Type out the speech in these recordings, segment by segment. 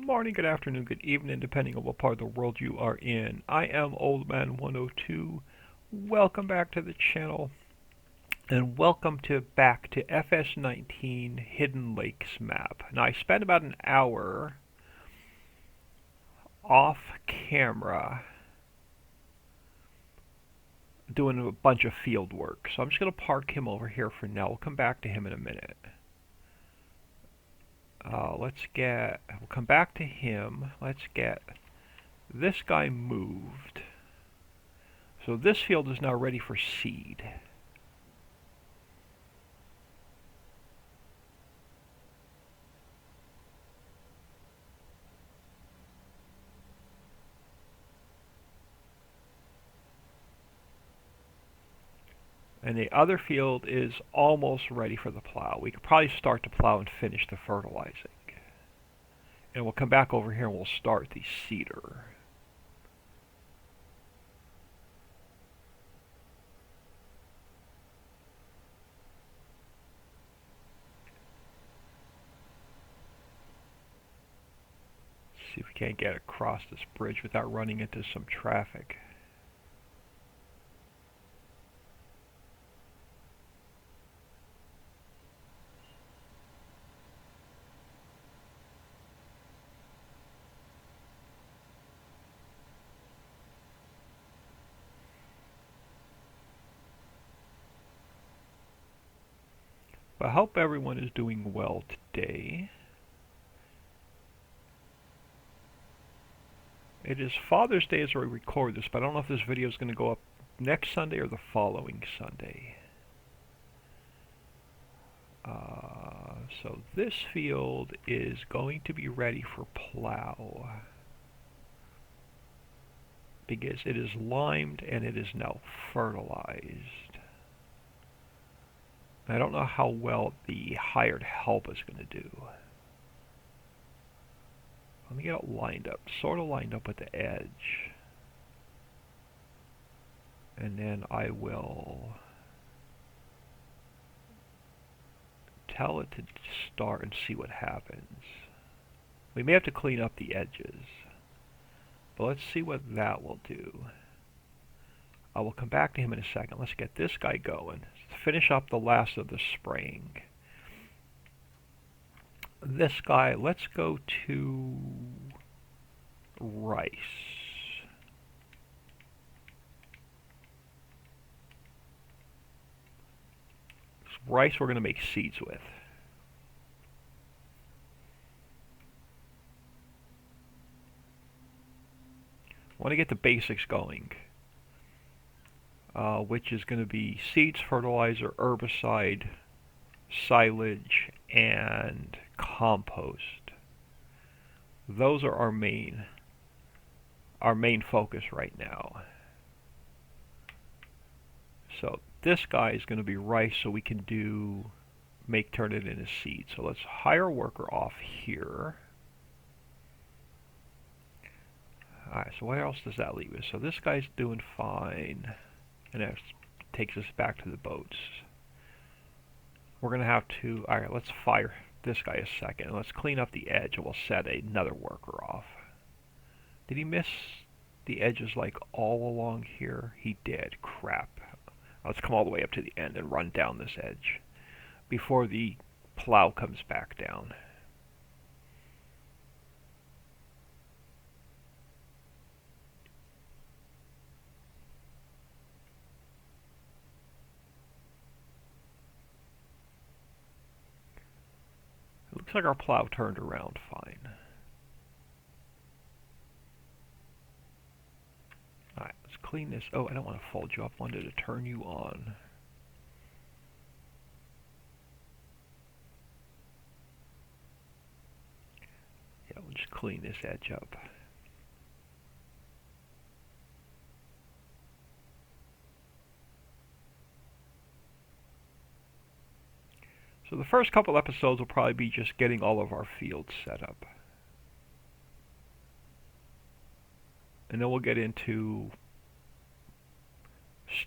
morning, good afternoon, good evening, depending on what part of the world you are in. I am Old Man 102. Welcome back to the channel, and welcome back to FS19 Hidden Lakes map. Now, I spent about an hour off camera doing a bunch of field work, so I'm just going to park him over here for now. We'll come back to him in a minute. We'll come back to him. Let's get this guy moved. So this field is now ready for seed. And the other field is almost ready for the plow. We could probably start to plow and finish the fertilizing. And we'll come back over here and we'll start the seeder. See if we can't get across this bridge without running into some traffic. I hope everyone is doing well today. It is Father's Day as I record this, but I don't know if this video is going to go up next Sunday or the following Sunday. So this field is going to be ready for plow because it is limed and it is now fertilized. I don't know how well the hired help is going to do. Let me get it lined up, sort of lined up with the edge. And then I will tell it to start and see what happens. We may have to clean up the edges, but let's see what that will do. I will come back to him in a second. Let's get this guy going. Finish up the last of the spraying. This guy, let's go to rice. Rice we're going to make seeds with. I want to get the basics going. Which is going to be seeds, fertilizer, herbicide, silage, and compost. Those are our main focus right now. So this guy is going to be rice, so we can turn it into seed. So let's hire a worker off here. Alright, so where else does that leave us? So this guy's doing fine. And that takes us back to the boats. We're going to have to... Alright, let's fire this guy a second. Let's clean up the edge and we'll set another worker off. Did he miss the edges like all along here? He did. Crap. Let's come all the way up to the end and run down this edge before the plow comes back down. Looks like our plow turned around fine. Alright, let's clean this. Oh, I don't want to fold you up. I wanted to turn you on. Yeah, we'll just clean this edge up. So the first couple episodes will probably be just getting all of our fields set up. And then we'll get into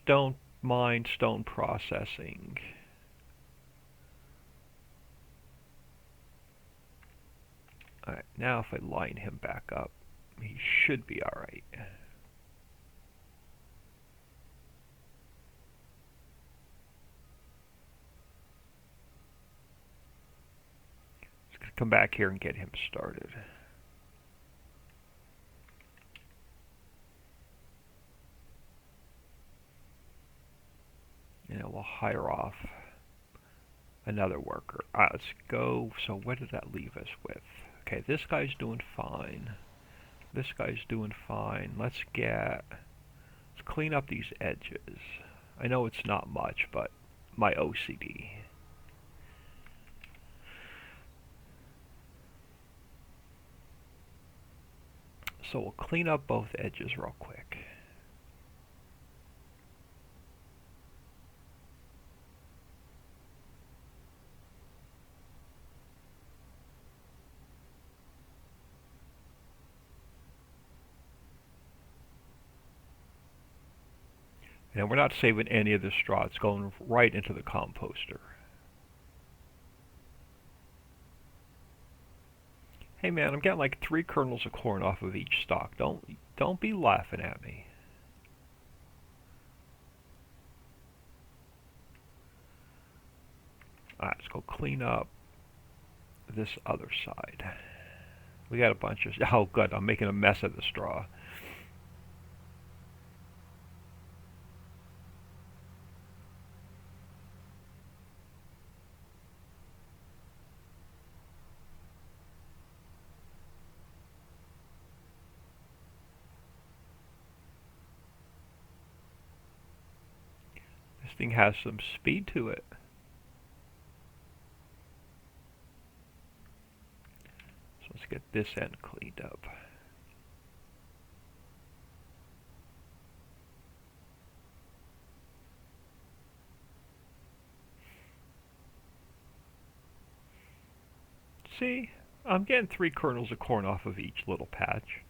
stone processing. Alright, now if I line him back up, he should be alright. Come back here and get him started. And we'll hire off another worker. Alright, let's go. So what did that leave us with? Okay, this guy's doing fine. This guy's doing fine. Let's clean up these edges. I know it's not much, but my OCD. So we'll clean up both edges real quick. And we're not saving any of the straw. It's going right into the composter. Hey man, I'm getting like 3 kernels of corn off of each stalk. Don't be laughing at me. Alright, let's go clean up this other side. We got a bunch of... Oh good, I'm making a mess of the straw. This thing has some speed to it. So let's get this end cleaned up. See, I'm getting 3 kernels of corn off of each little patch.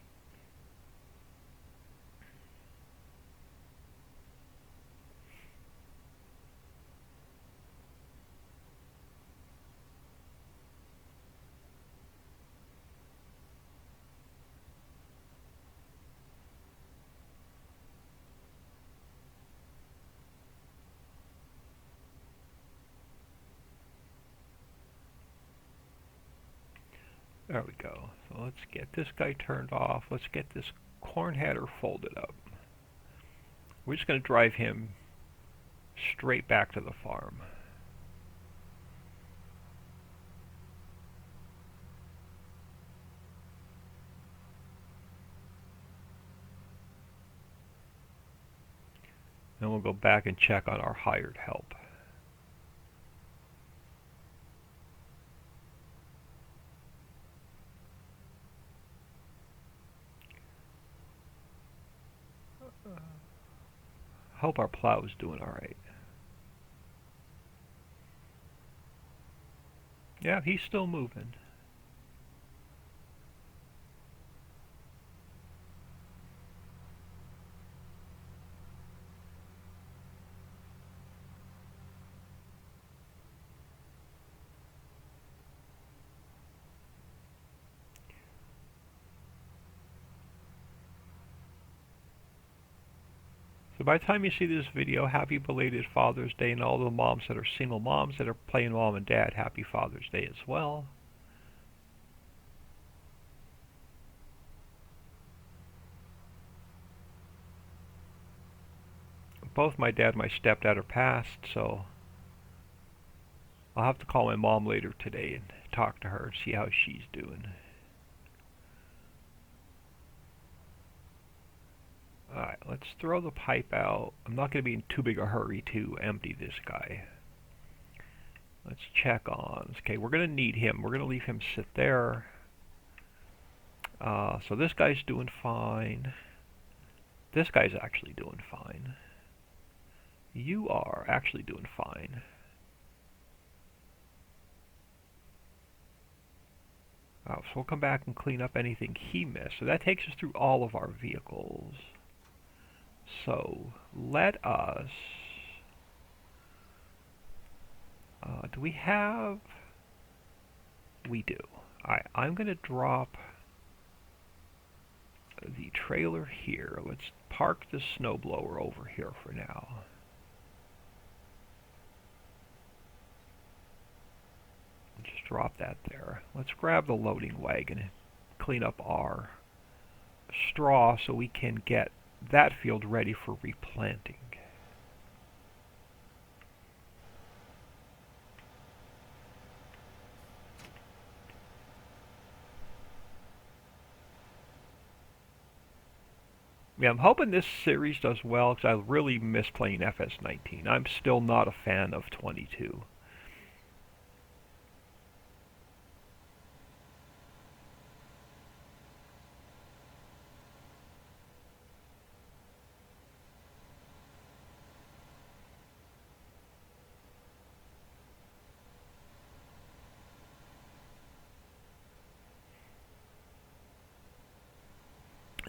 There we go. So let's get this guy turned off. Let's get this corn header folded up. We're just going to drive him straight back to the farm. Then we'll go back and check on our hired help. Hope our plow's doing alright. Yeah, he's still moving. So by the time you see this video, happy belated Father's Day, and all the moms that are single moms that are playing mom and dad, happy Father's Day as well. Both my dad and my stepdad are passed, so I'll have to call my mom later today and talk to her and see how she's doing. Alright, let's throw the pipe out. I'm not going to be in too big a hurry to empty this guy. Let's check on... Okay, we're going to need him. We're going to leave him sit there. So this guy's doing fine. This guy's actually doing fine. You are actually doing fine. So we'll come back and clean up anything he missed. So that takes us through all of our vehicles. So let us... do we have... We do. Alright, I'm going to drop the trailer here. Let's park the snowblower over here for now. Just drop that there. Let's grab the loading wagon and clean up our straw so we can get that field ready for replanting. Yeah, I'm hoping this series does well because I really miss playing FS19. I'm still not a fan of 22.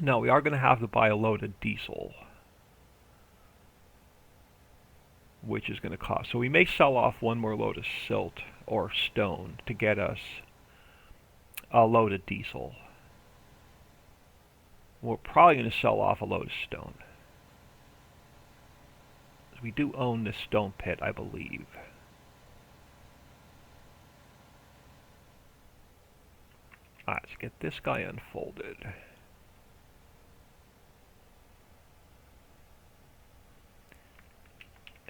No, we are going to have to buy a load of diesel, which is going to cost. So we may sell off one more load of silt or stone to get us a load of diesel. We're probably going to sell off a load of stone. We do own this stone pit, I believe. Alright, let's get this guy unfolded.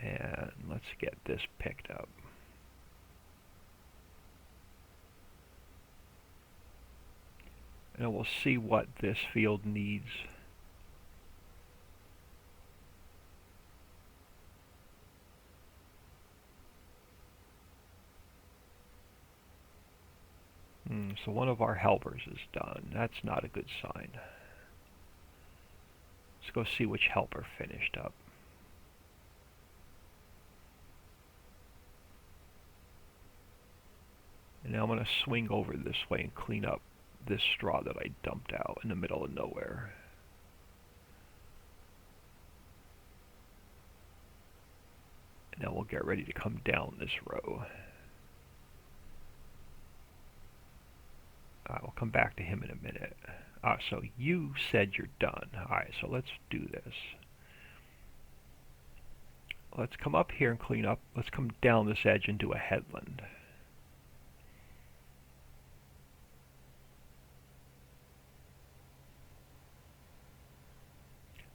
And let's get this picked up. And we'll see what this field needs. So one of our helpers is done. That's not a good sign. Let's go see which helper finished up. And now I'm going to swing over this way and clean up this straw that I dumped out in the middle of nowhere. And now we'll get ready to come down this row. We'll come back to him in a minute. So you said you're done. Alright, so let's do this. Let's come up here and clean up. Let's come down this edge and do a headland.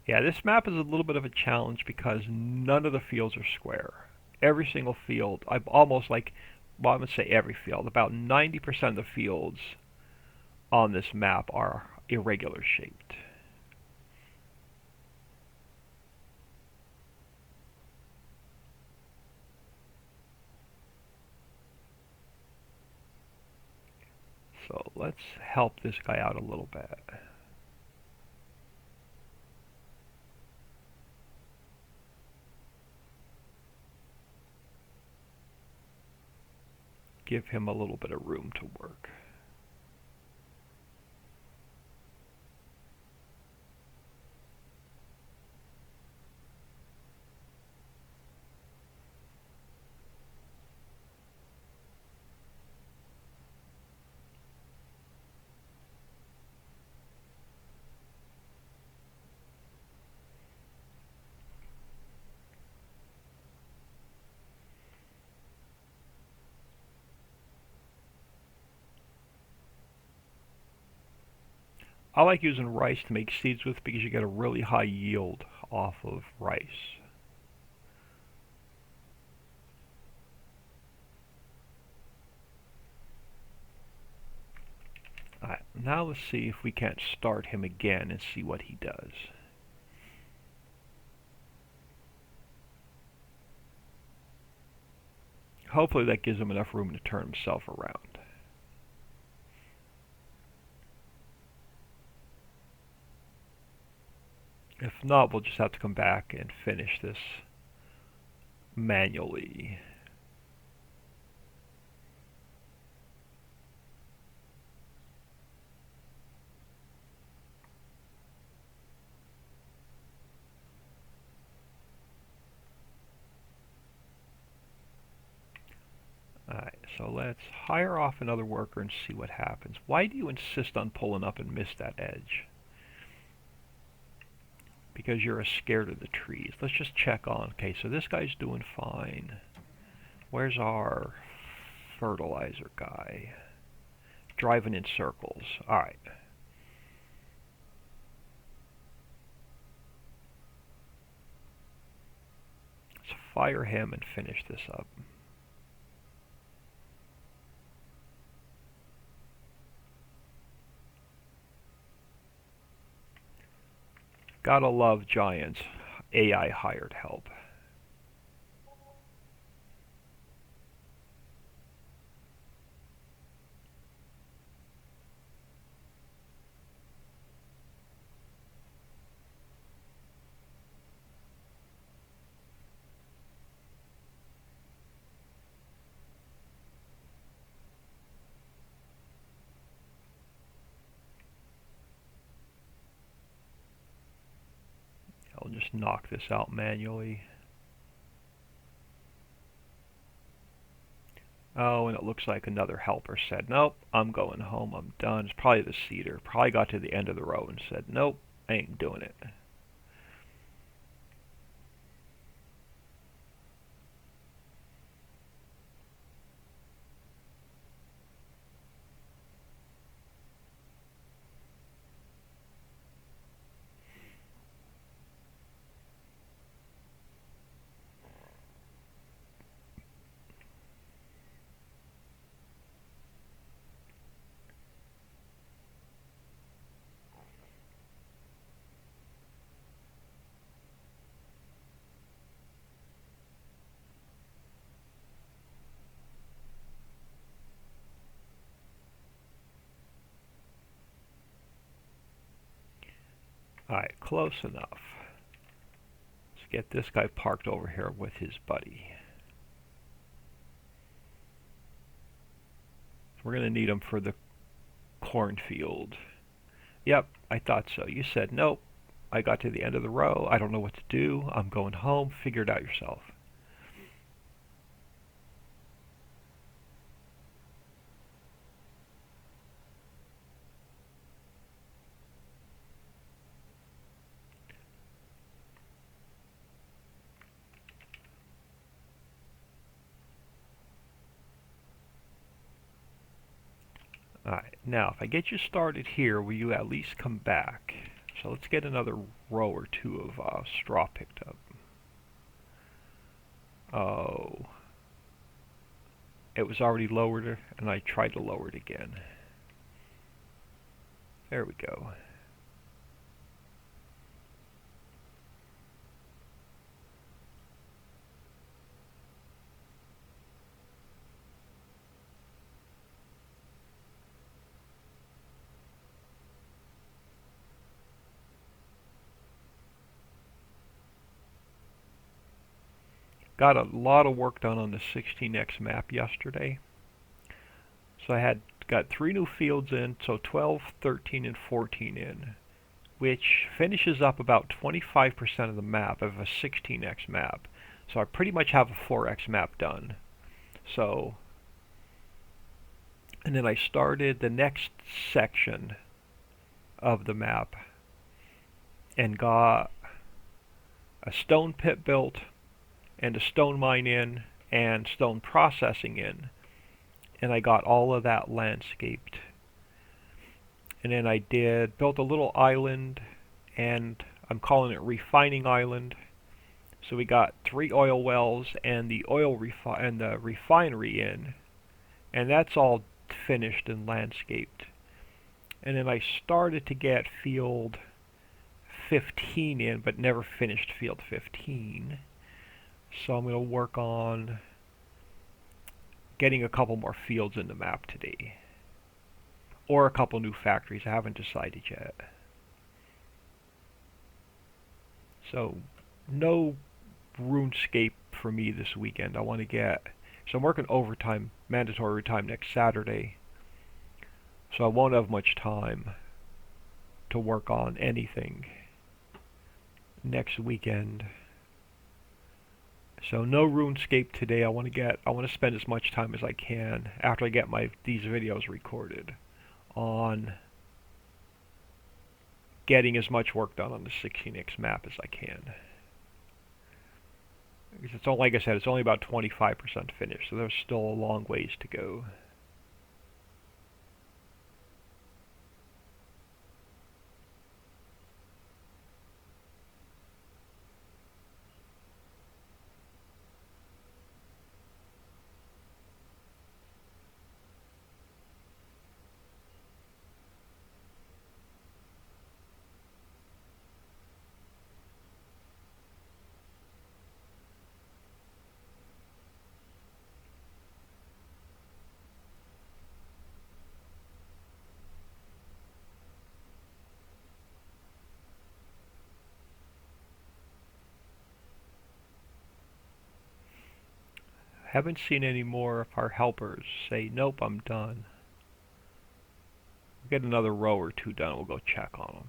Yeah, this map is a little bit of a challenge because none of the fields are square. Every single field, I'm almost like, well, I'm going to say every field, about 90% of the fields on this map are irregular shaped. So let's help this guy out a little bit. Give him a little bit of room to work. I like using rice to make seeds with because you get a really high yield off of rice. Alright, now let's see if we can't start him again and see what he does. Hopefully that gives him enough room to turn himself around. If not, we'll just have to come back and finish this manually. Alright, So let's hire off another worker and see what happens. Why do you insist on pulling up and miss that edge? Because you're scared of the trees. Let's just check on. Okay, so this guy's doing fine. Where's our fertilizer guy? Driving in circles. Alright. Let's fire him and finish this up. Gotta love Giant's AI hired help. I'll just knock this out manually. Oh, and it looks like another helper said, nope, I'm going home, I'm done. It's probably the seeder. Probably got to the end of the row and said, nope, I ain't doing it. Alright, close enough. Let's get this guy parked over here with his buddy. We're going to need him for the cornfield. Yep, I thought so. You said, nope, I got to the end of the row. I don't know what to do. I'm going home. Figure it out yourself. Alright, now if I get you started here, will you at least come back? So let's get another row or two of straw picked up. Oh. It was already lowered, and I tried to lower it again. There we go. Got a lot of work done on the 16x map yesterday. So I got 3 new fields in, so 12, 13, and 14 in, which finishes up about 25% of the map of a 16x map. So I pretty much have a 4x map done. So, and then I started the next section of the map and got a stone pit built, and a stone mine in, and stone processing in. And I got all of that landscaped. And then I built a little island, and I'm calling it Refining Island. So we got 3 oil wells and the the refinery in, and that's all finished and landscaped. And then I started to get field 15 in, but never finished field 15. So I'm going to work on getting a couple more fields in the map today. Or a couple new factories. I haven't decided yet. So, no RuneScape for me this weekend. I want to so I'm working overtime, mandatory time next Saturday. So I won't have much time to work on anything next weekend. So no RuneScape today. I want to spend as much time as I can after I get these videos recorded on getting as much work done on the 16x map as I can. Because it's all, like I said, it's only about 25% finished, so there's still a long ways to go. Haven't seen any more of our helpers say, nope, I'm done. We'll get another row or two done, we'll go check on them.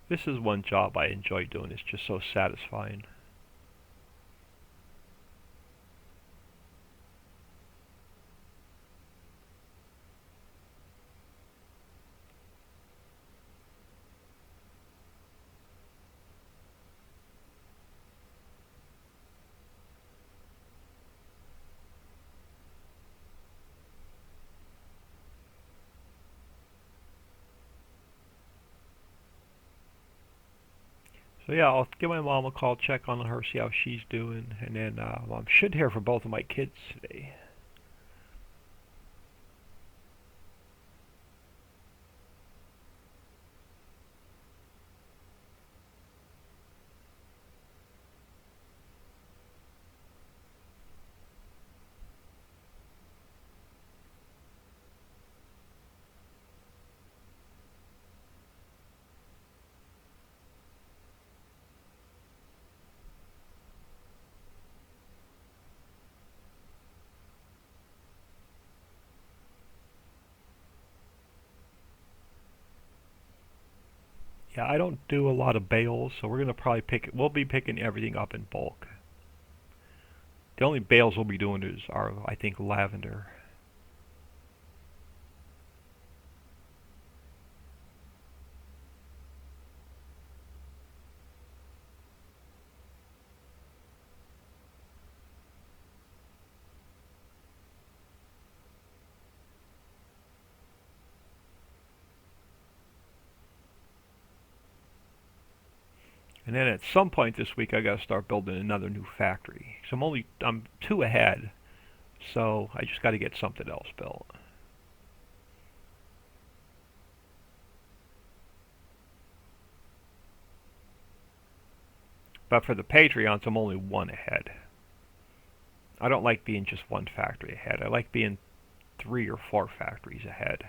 This is one job I enjoy doing, it's just so satisfying. So yeah, I'll give my mom a call, check on her, see how she's doing, and then I should hear from both of my kids today. Yeah, I don't do a lot of bales, so we're gonna probably we'll be picking everything up in bulk. The only bales we'll be doing are, I think, lavender. And then at some point this week, I gotta start building another new factory. So I'm 2 ahead, so I just gotta get something else built. But for the Patreons, I'm only 1 ahead. I don't like being just 1 factory ahead. I like being 3 or 4 factories ahead.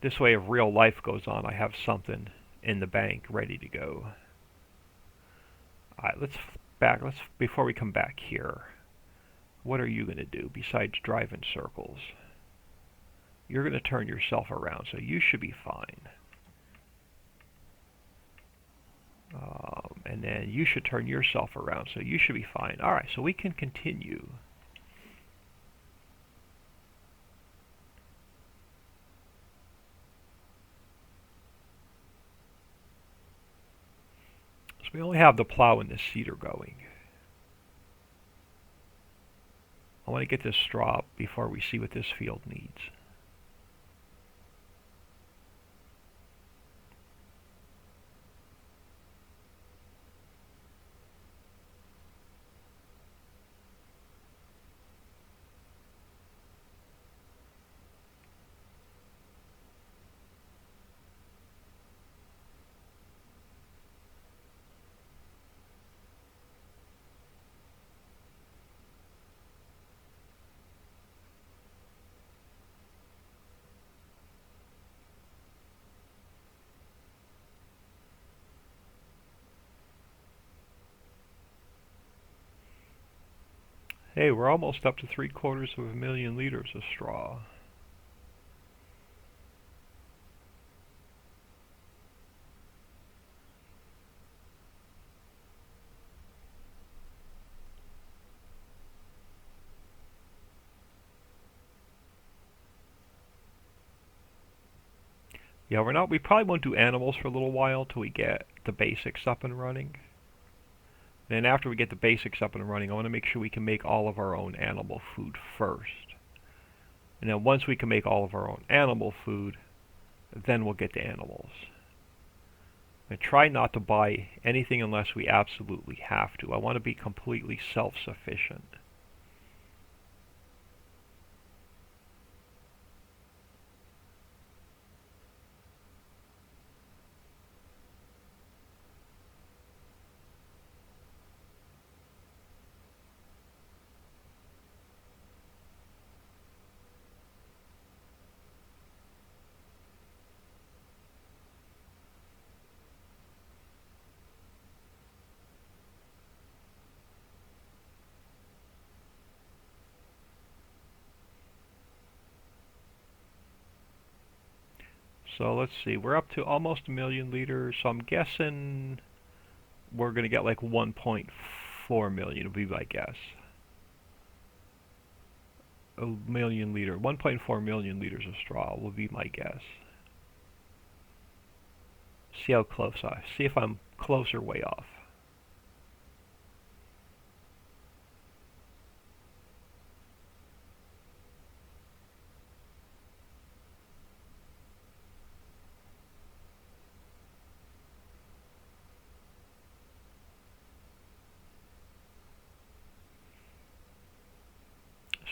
This way, if real life goes on, I have something in the bank ready to go. Alright, before we come back here, what are you going to do besides drive in circles? You're going to turn yourself around, so you should be fine. And then you should turn yourself around, so you should be fine. Alright, so we can continue. So we only have the plow and the seeder going. I want to get this straw up before we see what this field needs. Hey, we're almost up to 750,000 liters of straw. Yeah, we probably won't do animals for a little while till we get the basics up and running. Then after we get the basics up and running, I want to make sure we can make all of our own animal food first. And then once we can make all of our own animal food, then we'll get to animals. And try not to buy anything unless we absolutely have to. I want to be completely self-sufficient. So let's see, we're up to almost 1,000,000 liters, so I'm guessing we're going to get like 1.4 million, would be my guess. A 1,000,000 liter, 1.4 million liters of straw will be my guess. See how close see if I'm close or way off.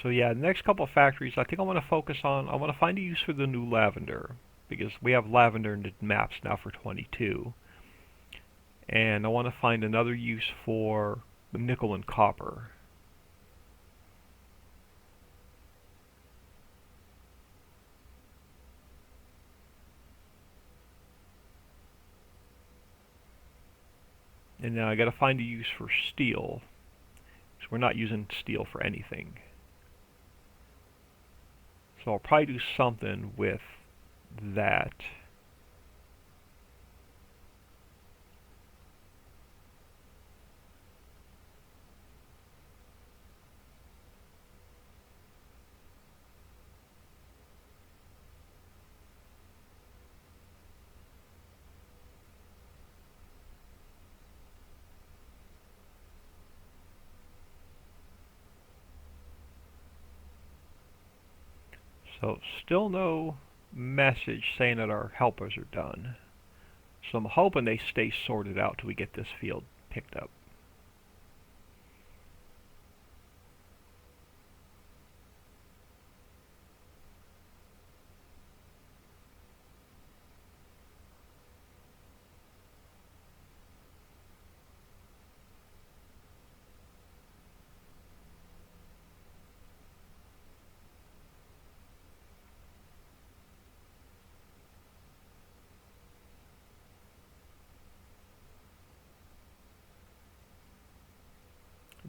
So yeah, the next couple of factories I think I want to focus on, I want to find a use for the new lavender, because we have lavender in the maps now for 22. And I want to find another use for the nickel and copper. And now I got to find a use for steel, because we're not using steel for anything. So I'll probably do something with that. So still no message saying that our helpers are done. So I'm hoping they stay sorted out till we get this field picked up.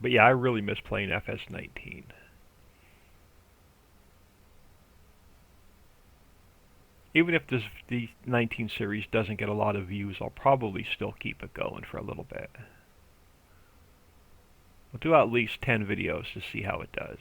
But yeah, I really miss playing FS19. Even if the 19 series doesn't get a lot of views, I'll probably still keep it going for a little bit. We'll do at least 10 videos to see how it does.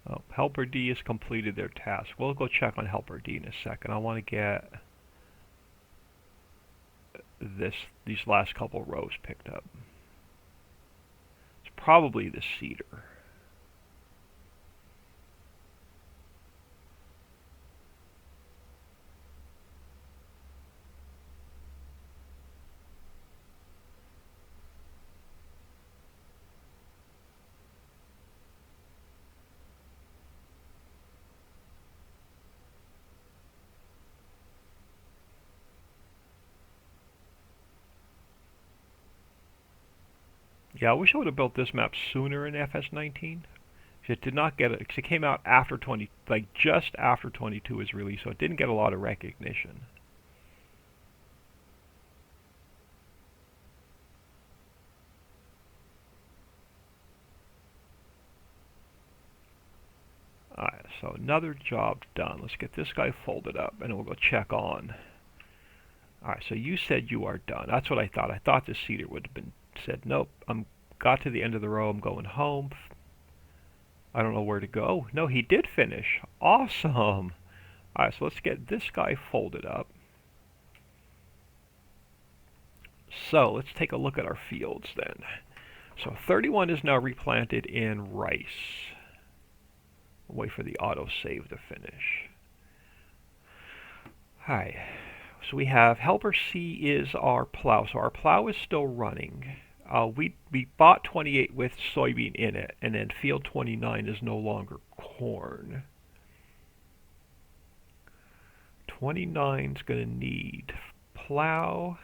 Oh, Helper D has completed their task. We'll go check on Helper D in a second. I want to get these last couple rows picked up. It's probably the cedar. Yeah, I wish I would have built this map sooner in FS19. It did not get it, because it came out after 20, like just after 22 was released, so it didn't get a lot of recognition. Alright, so another job done. Let's get this guy folded up, and then we'll go check on. Alright, so you said you are done. That's what I thought. I thought the cedar would have been said, nope, I'm got to the end of the row, I'm going home. I don't know where to go. No, he did finish. Awesome. Alright, so let's get this guy folded up. So let's take a look at our fields then. So 31 is now replanted in rice. Wait for the autosave to finish. Alright, so we have helper C is our plow. So our plow is still running. We bought 28 with soybean in it, and then field 29 is no longer corn. 29 is going to need plow.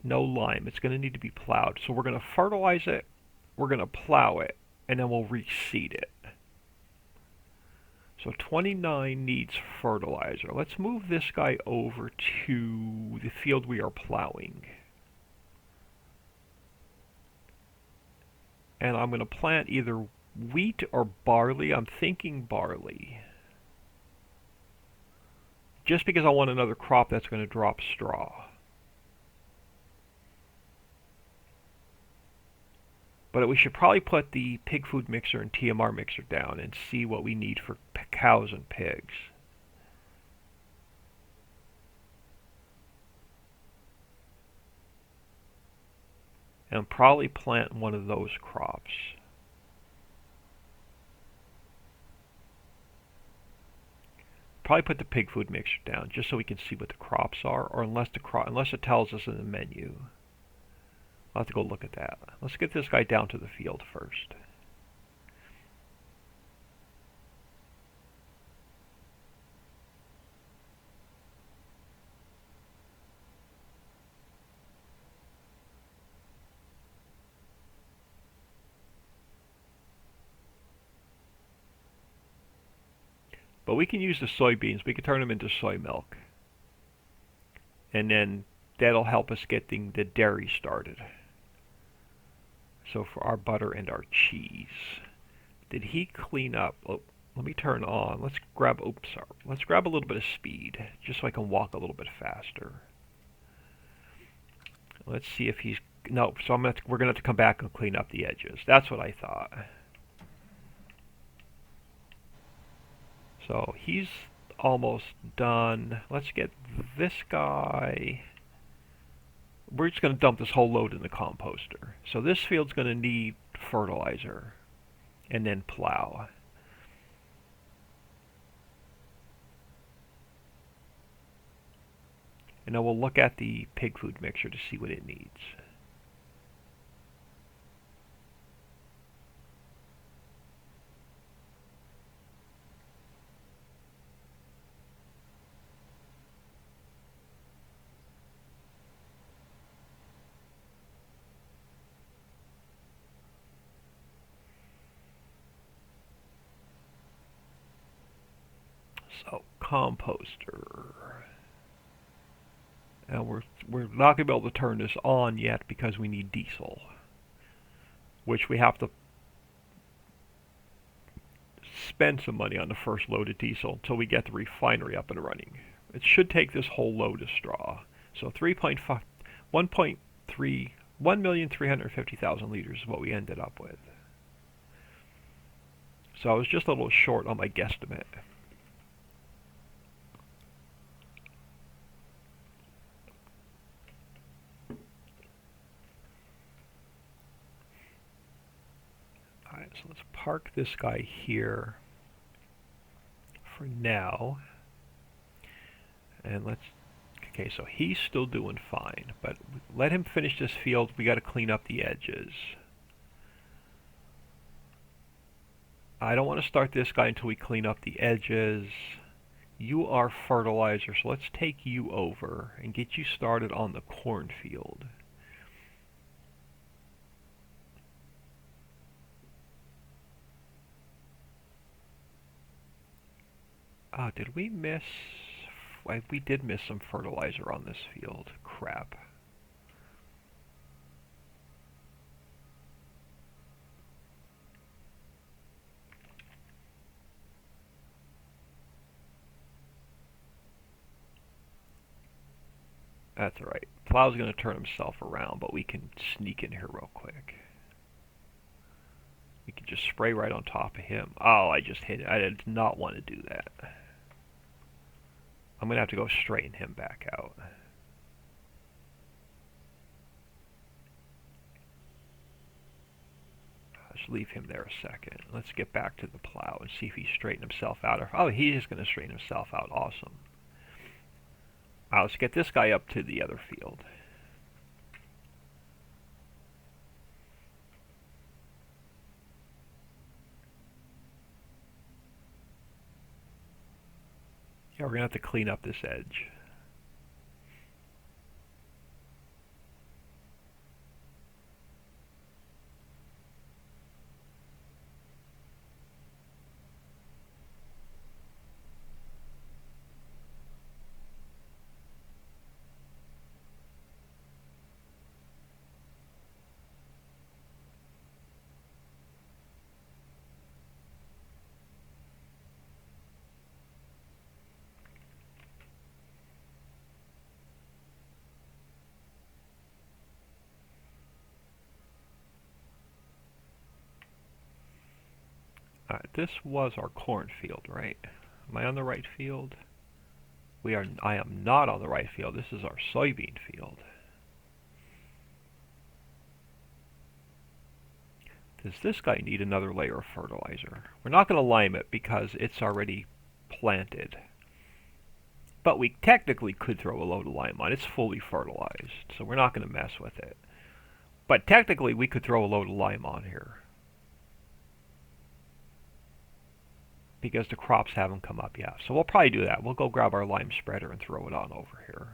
No lime. It's going to need to be plowed. So we're going to fertilize it, we're going to plow it, and then we'll reseed it. So 29 needs fertilizer. Let's move this guy over to the field we are plowing. And I'm going to plant either wheat or barley. I'm thinking barley. Just because I want another crop that's going to drop straw. But we should probably put the pig food mixer and TMR mixer down and see what we need for cows and pigs. And probably plant one of those crops. Probably put the pig food mixer down just so we can see what the crops are, or unless it tells us in the menu. I'll have to go look at that. Let's get this guy down to the field first. But we can use the soybeans. We can turn them into soy milk. And then that'll help us get the dairy started. So for our butter and our cheese. Did he clean up? Oh, let me turn on. Let's grab, oops, sorry. Let's grab a little bit of speed, just so I can walk a little bit faster. Let's see if he's, no, so we're going to have to come back and clean up the edges. That's what I thought. So he's almost done. Let's get this guy. We're just going to dump this whole load in the composter. So this field's going to need fertilizer and then plow. And then we'll look at the pig food mixture to see what it needs. So, composter. And we're not going to be able to turn this on yet because we need diesel. Which we have to spend some money on the first load of diesel until we get the refinery up and running. It should take this whole load of straw. So 1,350,000 liters is what we ended up with. So I was just a little short on my guesstimate. Alright, so let's park this guy here for now. And let's, okay, so he's still doing fine, but let him finish this field. We got to clean up the edges. I don't want to start this guy until we clean up the edges, You are fertilizer, so let's take you over and get you started on the cornfield. Oh, did we miss? We did miss some fertilizer on this field. Crap. That's alright. Plow's going to turn himself around, but we can sneak in here real quick. We can just spray right on top of him. Oh, I just hit it. I did not want to do that. I'm going to have to go straighten him back out. Let's leave him there a second. Let's get back to the plow and see if he's straightened himself out. Oh, he is going to straighten himself out. Awesome. Let's get this guy up to the other field. Yeah, we're going to have to clean up this edge. This was our cornfield, right? Am I on the right field? We are. I am not on the right field. This is our soybean field. Does this guy need another layer of fertilizer? We're not going to lime it because it's already planted. But we technically could throw a load of lime on. It's fully fertilized, so we're not going to mess with it. But technically we could throw a load of lime on here, because the crops haven't come up yet. So we'll probably do that. We'll go grab our lime spreader and throw it on over here.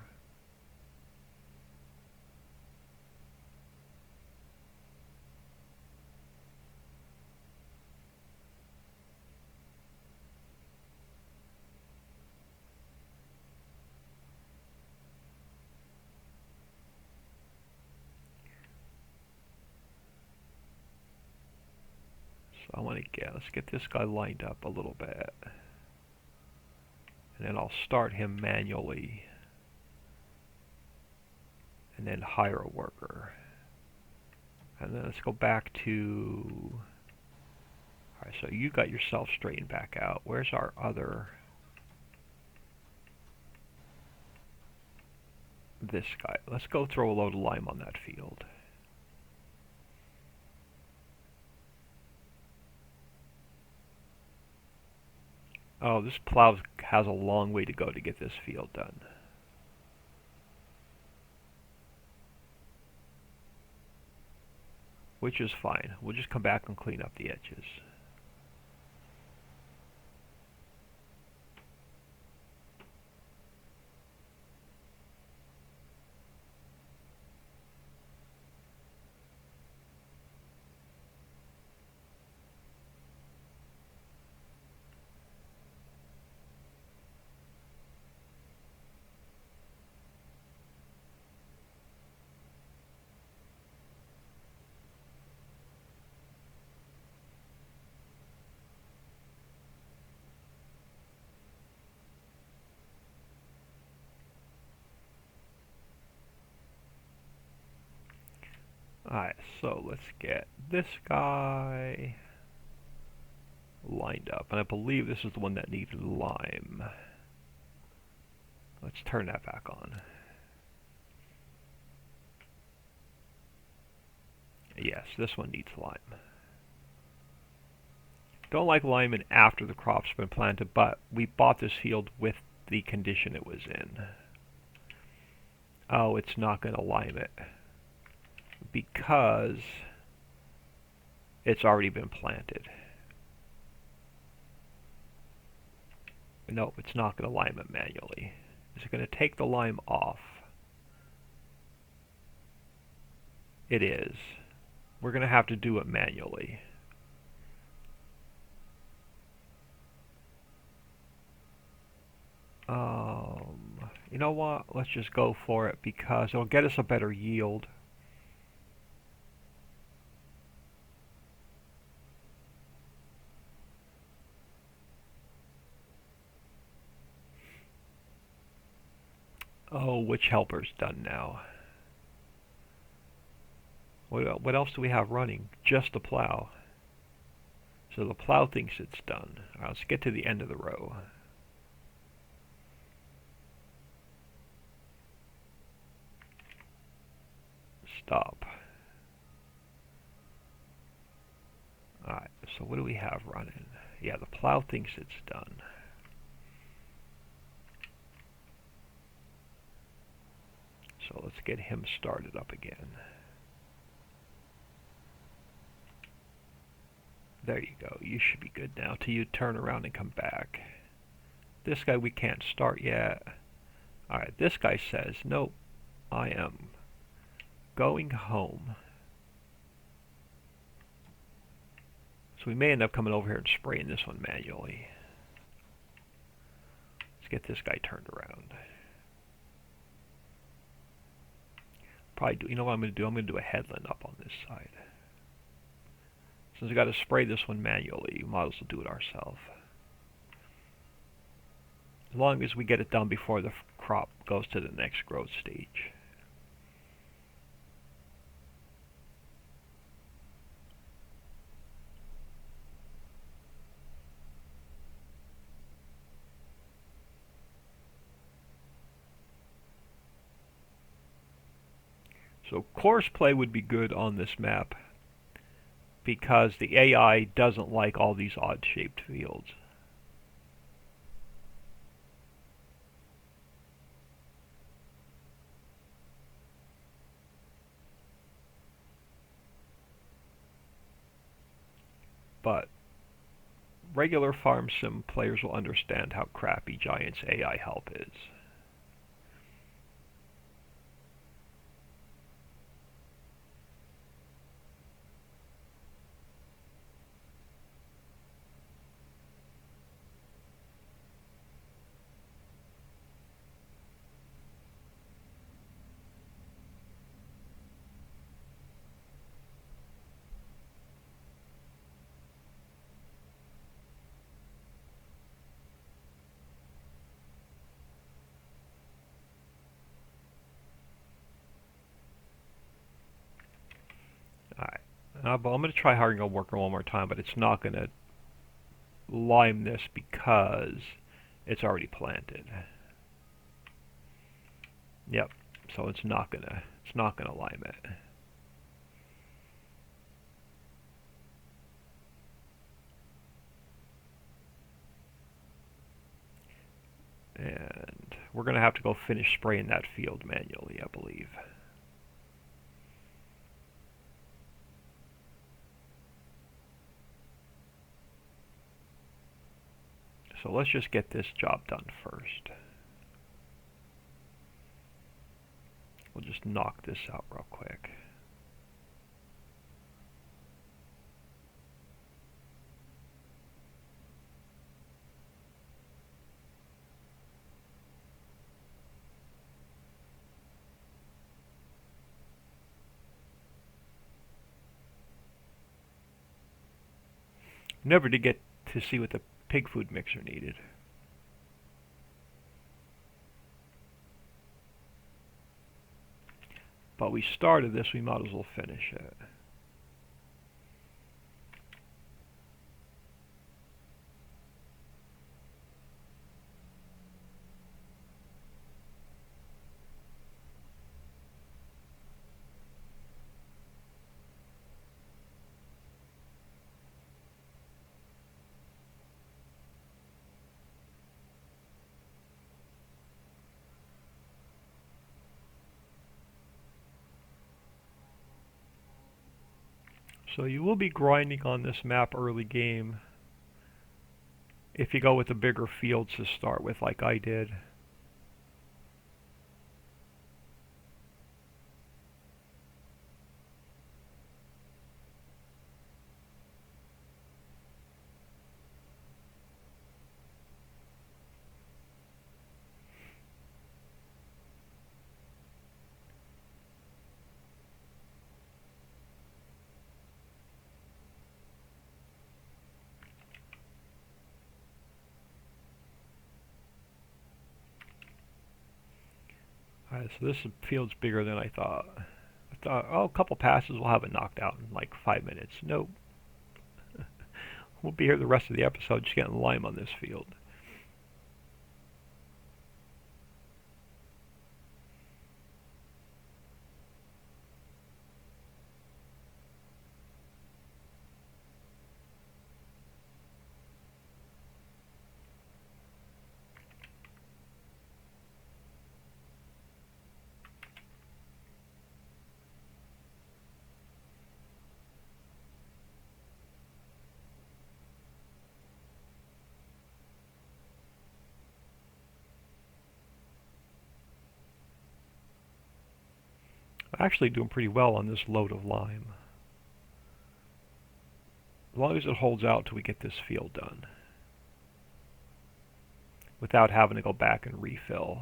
So I want to let's get this guy lined up a little bit. And then I'll start him manually. And then hire a worker. And then let's go back to... Alright, so you got yourself straightened back out. Where's our other... This guy. Let's go throw a load of lime on that field. Oh, this plow has a long way to go to get this field done. Which is fine. We'll just come back and clean up the edges. Alright, so let's get this guy lined up. And I believe this is the one that needed lime. Let's turn that back on. Yes, this one needs lime. Don't like liming after the crop's been planted, but we bought this field with the condition it was in. Oh, it's not going to lime it because it's already been planted. Nope, it's not going to lime it manually. Is it going to take the lime off? It is. We're going to have to do it manually. You know what? Let's just go for it because it'll get us a better yield. Oh, which helper's done now? What else do we have running? Just the plow. So the plow thinks it's done. All right, let's get to the end of the row. Stop. Alright, so what do we have running? Yeah, the plow thinks it's done. So let's get him started up again. There you go. You should be good now till you turn around and come back. This guy we can't start yet. Alright, this guy says, nope, I am going home. So we may end up coming over here and spraying this one manually. Let's get this guy turned around. Probably do, you know what I'm going to do? I'm going to do a headland up on this side. Since we got to spray this one manually, we might as well do it ourselves. As long as we get it done before the crop goes to the next growth stage. So course play would be good on this map because the AI doesn't like all these odd-shaped fields. But regular farm sim players will understand how crappy Giant's AI help is. Alright, I'm going to try hiring a worker one more time, but it's not going to lime this because it's already planted. Yep, so it's not gonna lime it. And we're gonna have to go finish spraying that field manually, I believe. So let's just get this job done first. We'll just knock this out real quick. Never did get to see what the pig food mixer needed. But we started this, we might as well finish it. So you will be grinding on this map early game. if you go with the bigger fields to start with like I did. Alright, so this field's bigger than I thought. I thought, oh, a couple passes we'll have it knocked out in like 5 minutes. Nope. We'll be here the rest of the episode just getting lime on this field. I'm actually doing pretty well on this load of lime. As long as it holds out till we get this field done. Without having to go back and refill.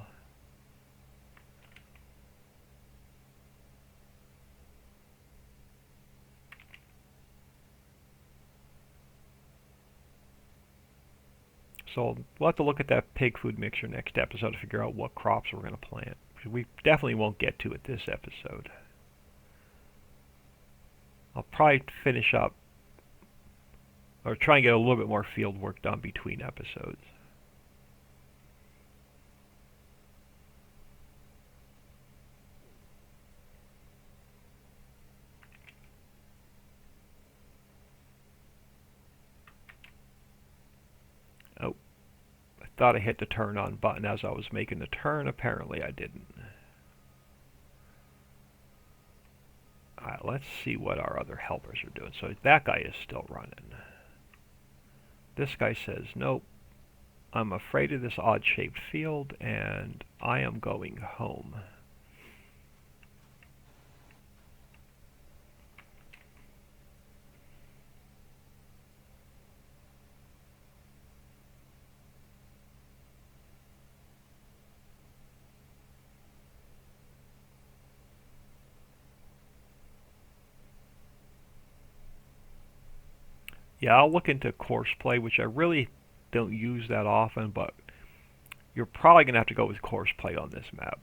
So we'll have to look at that pig food mixture next episode to figure out what crops we're going to plant. We definitely won't get to it this episode. I'll probably finish up or try and get a little bit more field work done between episodes. Oh, I thought I hit the turn on button as I was making the turn. Apparently I didn't. Alright, let's see what our other helpers are doing. So that guy is still running. This guy says, nope, I'm afraid of this odd-shaped field, and I am going home. Yeah, I'll look into course play, which I really don't use that often, but you're probably going to have to go with course play on this map.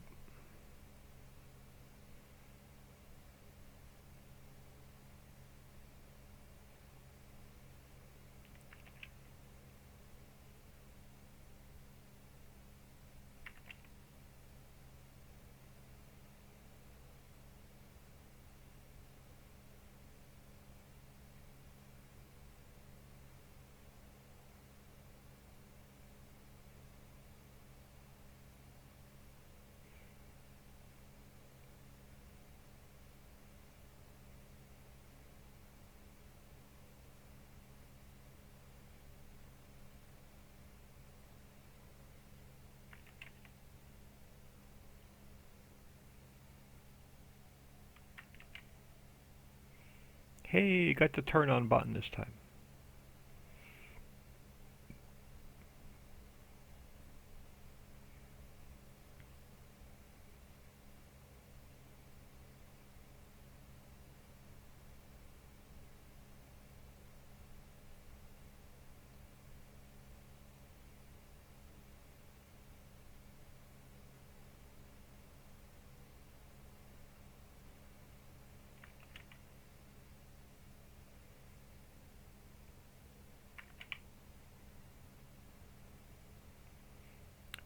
Hey, you got the turn on button this time.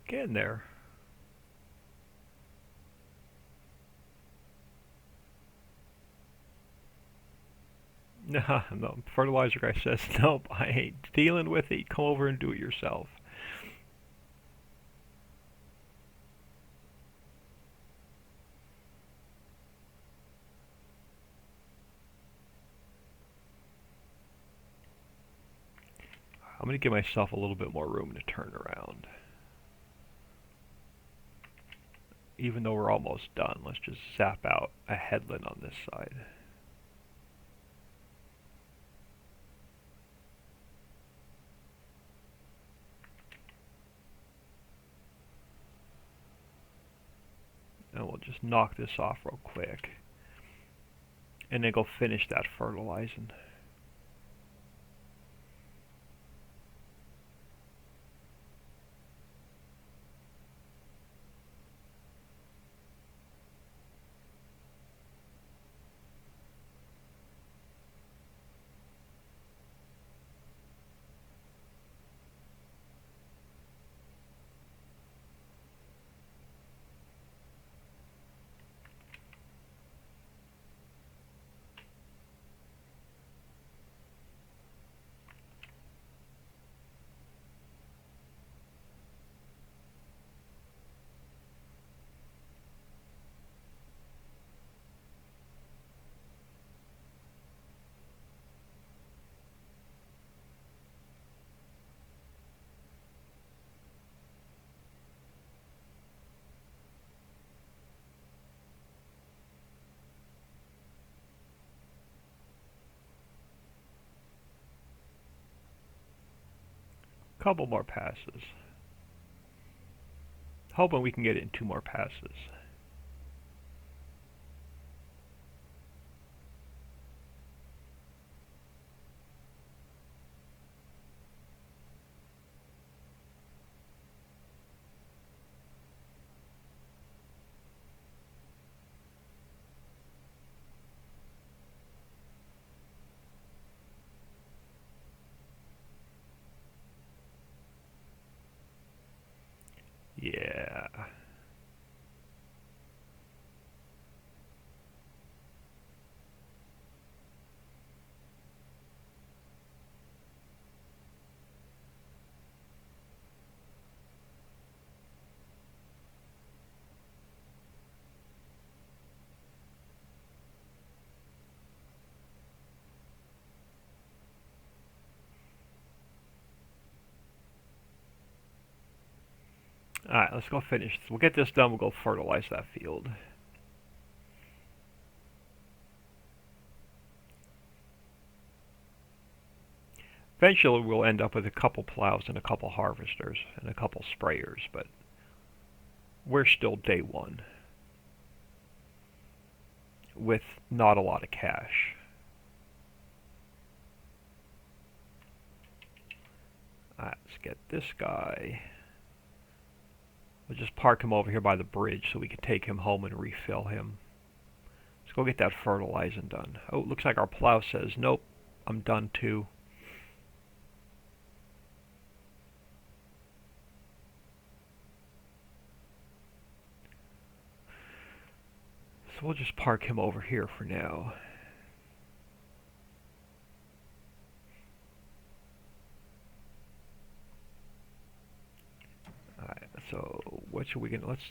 Get in there. No, fertilizer guy says, nope, I ain't dealing with it. Come over and do it yourself. I'm going to give myself a little bit more room to turn around. Even though we're almost done, let's just zap out a headland on this side. And we'll just knock this off real quick. And then go finish that fertilizing. Couple more passes. Hoping we can get it in 2 more passes. Yeah. Alright, let's go finish. We'll get this done, we'll go fertilize that field. Eventually we'll end up with a couple plows and a couple harvesters and a couple sprayers, but we're still day 1 with not a lot of cash. Alright, let's get this guy. We'll just park him over here by the bridge so we can take him home and refill him. Let's go get that fertilizing done. Oh, it looks like our plow says, nope, I'm done too. So we'll just park him over here for now. Alright, so what should we get? Let's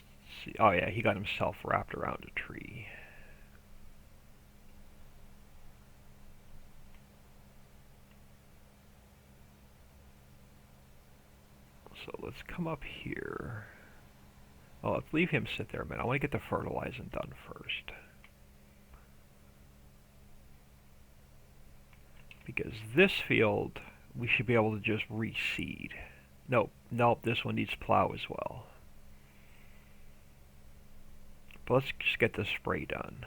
see. Oh yeah, he got himself wrapped around a tree. So let's come up here. Oh, let's leave him sit there a minute. I want to get the fertilizing done first. Because this field, we should be able to just reseed. Nope, this one needs plow as well. But let's just get the spray done.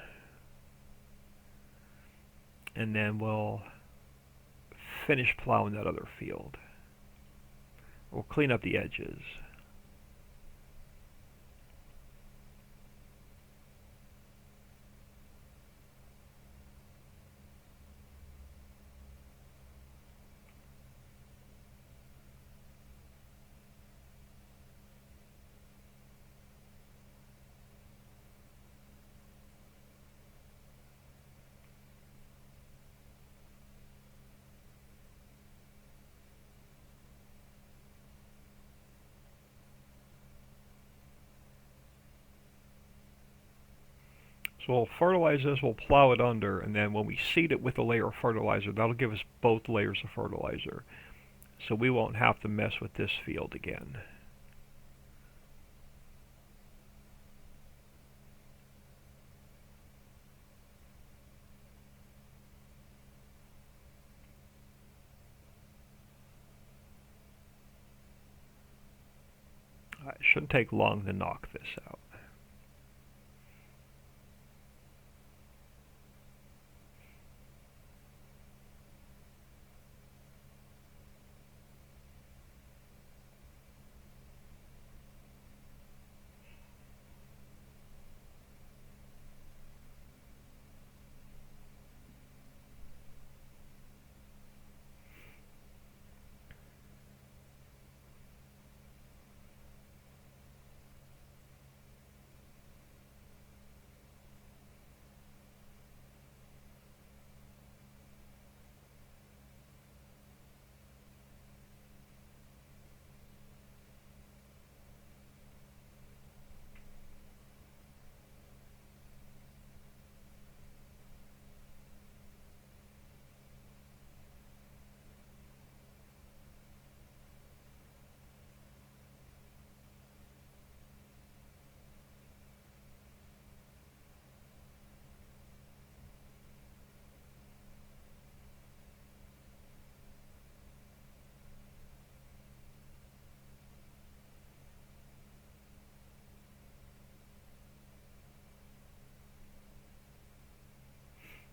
And then we'll finish plowing that other field. We'll clean up the edges. So we'll fertilize this, we'll plow it under, and then when we seed it with a layer of fertilizer, that'll give us both layers of fertilizer. so we won't have to mess with this field again. It shouldn't take long to knock this out.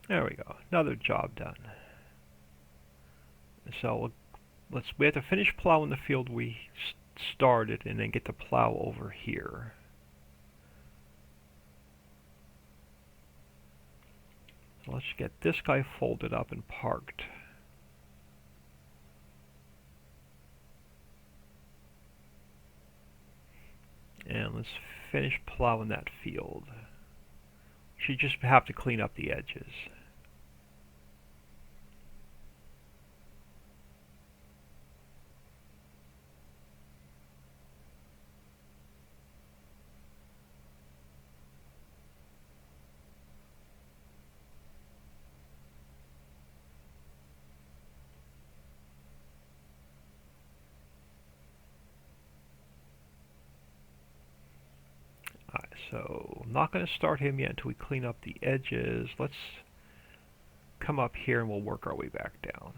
There we go. Another job done. So we have to finish plowing the field we started and then get the plow over here. So let's get this guy folded up and parked. And let's finish plowing that field. You just have to clean up the edges. Alright, so I'm not going to start him yet until we clean up the edges. Let's come up here and we'll work our way back down.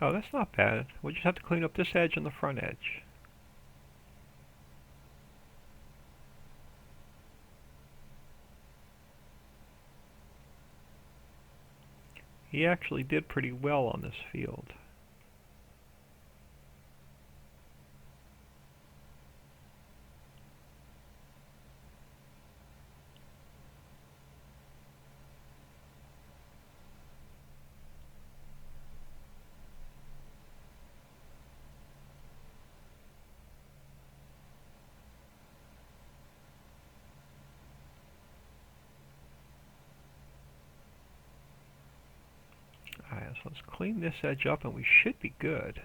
Oh, that's not bad. We just have to clean up this edge and the front edge. He actually did pretty well on this field. Alright, so let's clean this edge up and we should be good.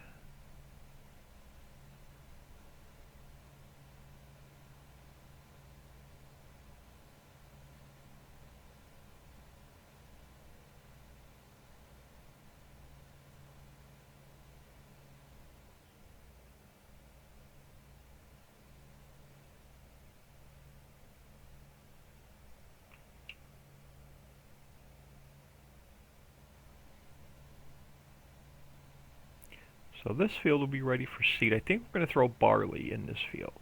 So this field will be ready for seed. I think we're going to throw barley in this field.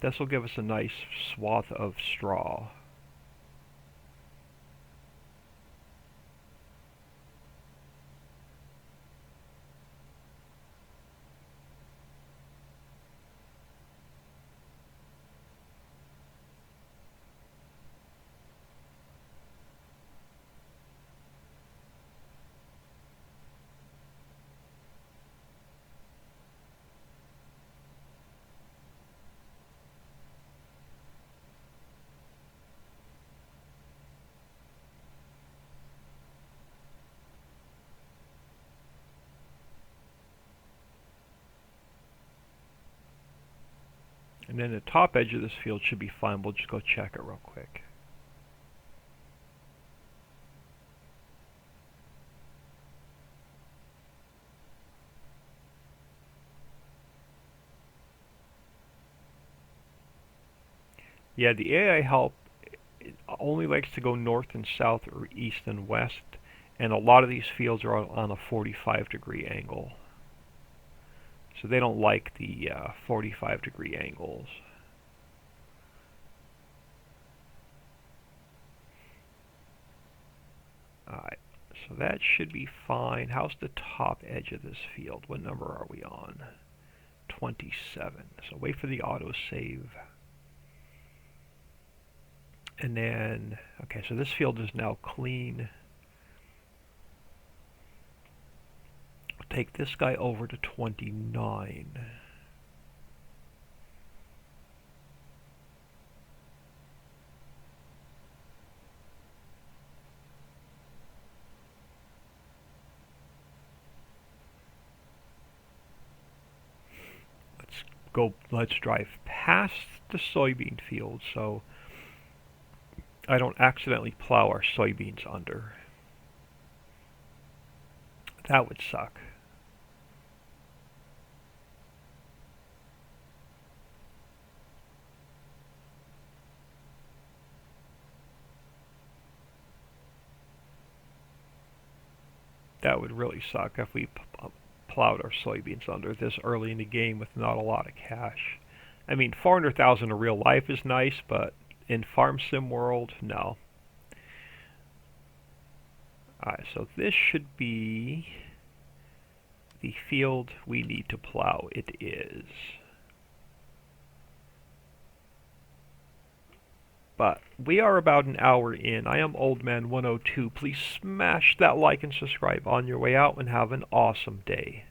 This will give us a nice swath of straw. And then the top edge of this field should be fine. We'll just go check it real quick. Yeah, the AI help only likes to go north and south or east and west, and a lot of these fields are on a 45-degree angle. So they don't like the 45-degree angles. Alright, so that should be fine. How's the top edge of this field? What number are we on? 27. So wait for the autosave. And then, okay, so this field is now clean. Take this guy over to 29. Let's drive past the soybean field so I don't accidentally plow our soybeans under. That would suck. That would really suck if we plowed our soybeans under this early in the game with not a lot of cash. I mean, 400,000 in real life is nice, but in Farm Sim world, no. Alright, so this should be the field we need to plow. It is. But we are about an hour in. I am Oldman102. Please smash that like and subscribe on your way out and have an awesome day.